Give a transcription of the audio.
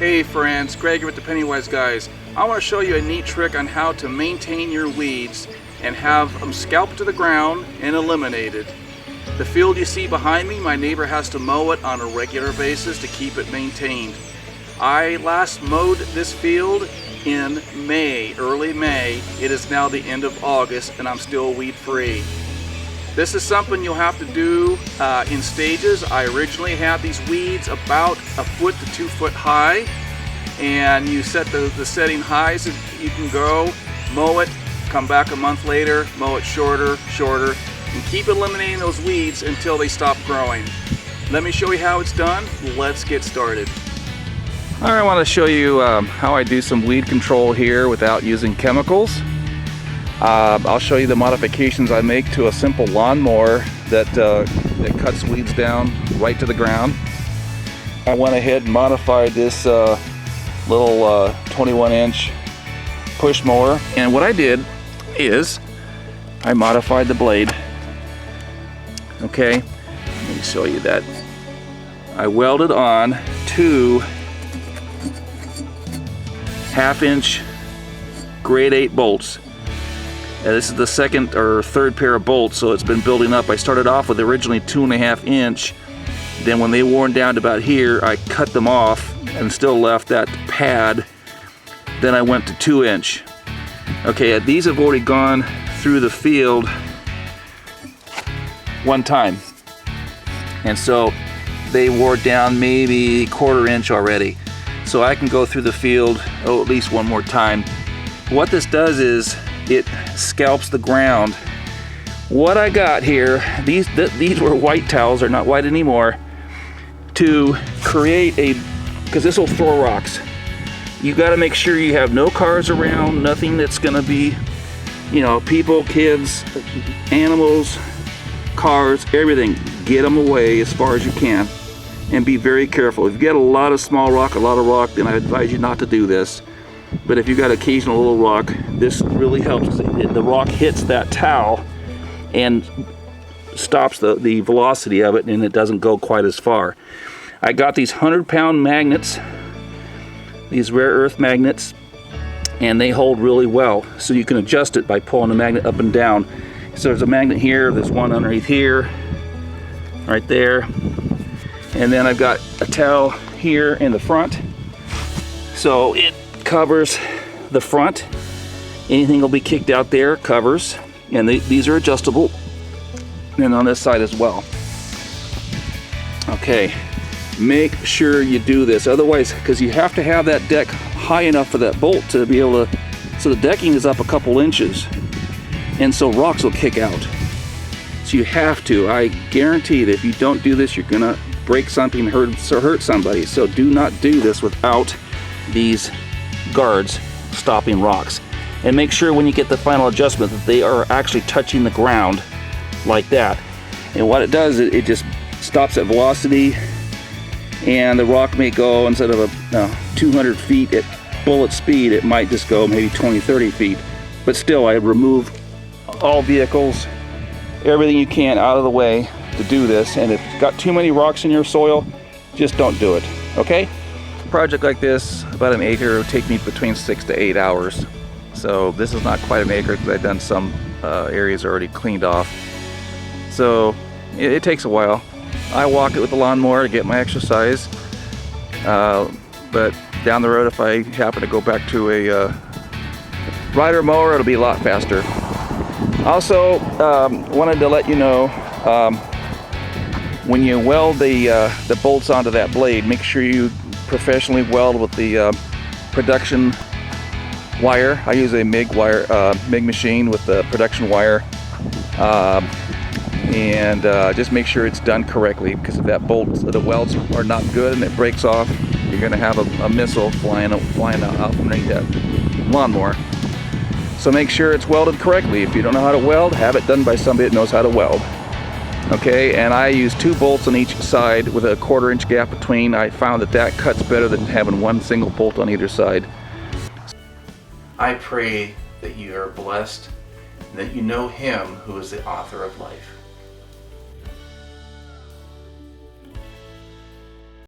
Hey friends, Greg here with the Pennywise guys. I want to show you a neat trick on how to maintain your weeds and have them scalped to the ground and eliminated. The field you see behind me, my neighbor has to mow it on a regular basis to keep it maintained. I last mowed this field in May, early May. It is now the end of August and I'm still weed free. This is something you'll have to do in stages. I originally had these weeds about 1 foot to 2 foot high, and you set the setting high so you can go, mow it, come back a month later, mow it shorter, and keep eliminating those weeds until they stop growing. Let me show you how it's done. Let's get started. All right, I want to show you how I do some weed control here without using chemicals. I'll show you the modifications I make to a simple lawnmower that cuts weeds down right to the ground. I went ahead and modified this little 21-inch push mower, and what I did is I modified the blade. Okay, let me show you that. I welded on 2 1/2-inch grade 8 bolts. This is the second or third pair of bolts, so it's been building up. I started off with originally 2.5-inch. Then when they worn down to about here, I cut them off and still left that pad. Then I went to 2-inch. Okay, these have already gone through the field one time. And so they wore down maybe 1/4 inch already. So I can go through the field, at least one more time. What this does is it scalps the ground. What I got here, these were white towels, they're not white anymore, to create because this will throw rocks. You got to make sure you have no cars around, nothing that's going to be, people, kids, animals, cars, everything. Get them away as far as you can and be very careful. If you get a lot of small rock, a lot of rock, then I advise you not to do this. But if you got occasional little rock, this really helps. The rock hits that towel and stops the velocity of it, and it doesn't go quite as far. I got these 100-pound magnets, these rare earth magnets, and they hold really well. So you can adjust it by pulling the magnet up and down. So there's a magnet here, there's one underneath here, right there. And then I've got a towel here in the front. So it covers the front. Anything will be kicked out there, covers. And these are adjustable. And on this side as well. Okay, make sure you do this. Otherwise, because you have to have that deck high enough for that bolt to be able to, so the decking is up a couple inches. And so rocks will kick out. So you have to, I guarantee that if you don't do this, you're gonna break something, hurt somebody. So do not do this without these guards stopping rocks. And make sure when you get the final adjustment that they are actually touching the ground like that. And what it does, it just stops at velocity, and the rock may go, instead of 200 feet at bullet speed, it might just go maybe 20-30 feet. But still, I remove all vehicles, everything you can out of the way to do this. And if you've got too many rocks in your soil, just don't do it, okay? A project like this, about an acre, would take me between 6 to 8 hours. So this is not quite an acre because I've done some areas already cleaned off. So it takes a while. I walk it with the lawnmower to get my exercise. But down the road, if I happen to go back to a rider mower, it'll be a lot faster. Also, wanted to let you know, when you weld the bolts onto that blade, make sure you professionally weld with the production wire. I use a MIG wire, MIG machine with the production wire, and just make sure it's done correctly, because if that bolt, the welds are not good and it breaks off, you're going to have a missile flying out underneath that lawnmower. So make sure it's welded correctly. If you don't know how to weld, have it done by somebody that knows how to weld. Okay, and I use 2 bolts on each side with a 1/4 inch gap between. I found that cuts better than having one single bolt on either side. I pray that you are blessed and that you know Him who is the author of life.